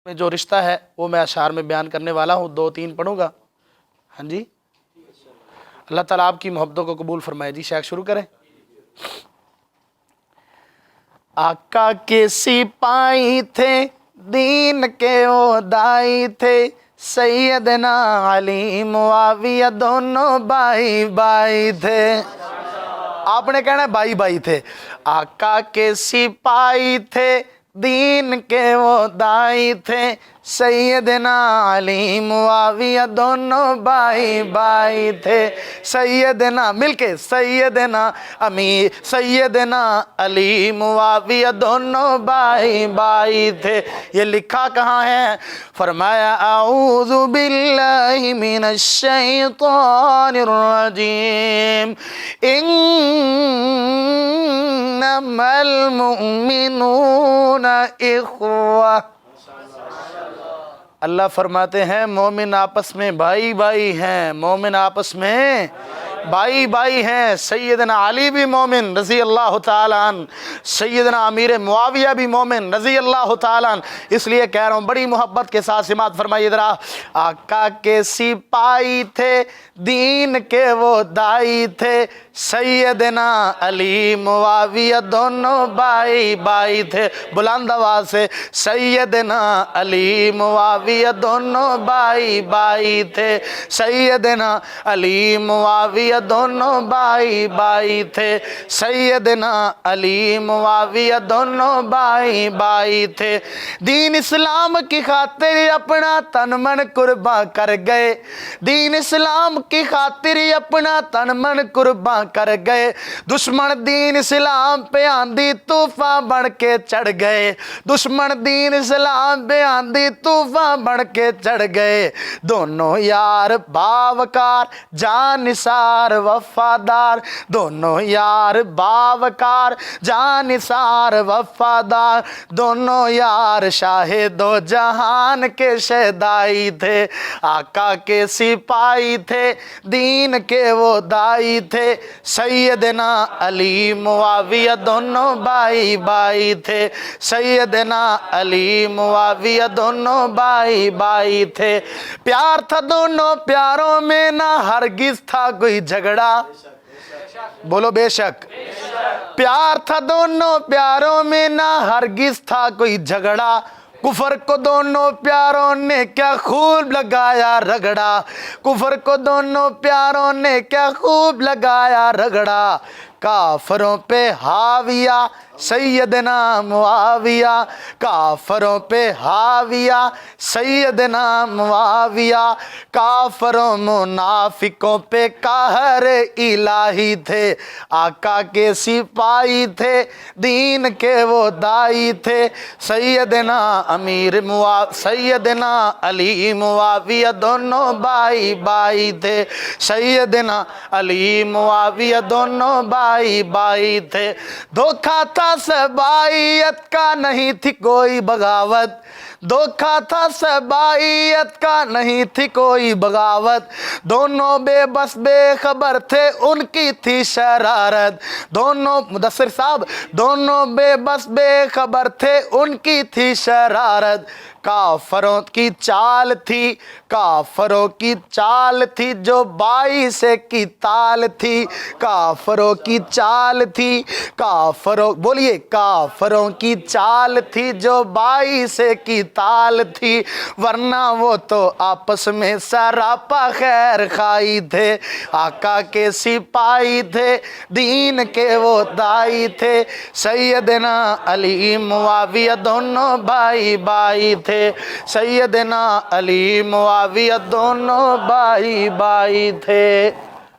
میں جو رشتہ ہے وہ میں اشعار میں بیان کرنے والا ہوں، 2-3 پڑھوں گا۔ ہاں جی، اللہ تعالیٰ آپ کی محبتوں کو قبول فرمائے۔ جی شیخ شروع کریں۔ آقا کے سپاہی تھے، دین کے وہ دائی تھے، سیدنا علی معاویہ دونوں بائی بائی تھے۔ آپ نے کہنا ہے بائی بائی تھے۔ آقا کے سپاہی تھے، دین کے وہ دائی تھے، سیدنا علی معاویہ دونوں بائی بائی تھے۔ سیدنا مل کے سیدنا سیدنا علی معاویہ دونوں بائی بائی تھے۔ یہ لکھا کہاں ہے؟ فرمایا اعوذ باللہ من الشیطان الرجیم، انما المؤمنون اخوہ۔ اللہ فرماتے ہیں مومن آپس میں بھائی بھائی ہیں، مومن آپس میں بھائی بھائی ہیں۔ سیدنا علی بھی مومن رضی اللہ تعالیٰ عنہ، سیدنا امیر معاویہ بھی مومن رضی اللہ تعالیٰ عنہ۔ اس لیے کہہ رہا ہوں بڑی محبت کے ساتھ سماعت فرمائیے ذرا۔ آقا کے سپاہی تھے، دین کے وہ دائی تھے، سیدنا علی معاویہ دونوں بائی بائی تھے۔ بلند آواز سے سیدنا علی معاویہ دونوں بائی بائی تھے، سیدنا علی معاویہ دونوں بائی بائی تھے، سیدنا علی معاویہ دونوں بائی بائی تھے۔ دین اسلام کی خاطر اپنا تن من قرباں کر گئے، دین اسلام کی خاطر اپنا تن من قرباں کر گئے۔ دشمن دین اسلام پہ آندھی طوفان بڑھ کے چڑھ گئے، دشمن دین اسلام پہ آندھی طوفان بڑھ کے چڑھ گئے۔ دونوں یار باوقار جان نثار وفادار، دونوں یار باوقار جان نثار وفادار، دونوں یار شاہد و جہان کے شہدائی تھے۔ آقا کے سپاہی تھے، دین کے وہ دائی تھے، سیدنا علی معاویہ دونوں بائی بائی تھے، سیدنا علی معاویہ دونوں بائی بائی تھے۔ پیار تھا دونوں پیاروں میں، نہ ہرگز تھا کوئی جھگڑا، بولو بے شک۔ پیار تھا دونوں پیاروں میں، نہ ہرگز تھا کوئی جھگڑا، کفر کو دونوں پیاروں نے کیا خوب لگایا رگڑا، کفر کو دونوں پیاروں نے کیا خوب لگایا رگڑا۔ کافروں پہ حاویہ سیدنا معاویہ، کافروں پہ حاویہ سیدنا معاویہ، کافروں منافقوں پہ قہر الہی تھے۔ آقا کے سپاہی تھے، دین کے وہ دائی تھے، سیدنا سیدنا علی معاویہ دونوں بائی بائی تھے، سیدنا علی معاویہ دونوں بائی بائی تھے۔ دھوکا تھا سبائیت کا نہیں تھی کوئی بغاوت، دھوکا تھا سبائیت کا نہیں تھی کوئی بغاوت، دونوں بے بس بے خبر تھے ان کی تھی شرارت، دونوں مدثر صاحب دونوں بے بس بے خبر تھے ان کی تھی شرارت۔ کافروں کی چال تھی، کافروں کی چال تھی جو بائی سے کی تال تھی، کافروں کی چال تھی، کافروں بولیے کافروں کی چال تھی جو بائی سے کی تال تھی، ورنہ وہ تو آپس میں سراپا خیر خائی تھے۔ آقا کے سپاہی تھے، دین کے وہ دائی تھے، سیدنا علی معاویہ دونوں بائی بائی تھے، سیدنا علی معاویہ دونوں بائی بائی تھے۔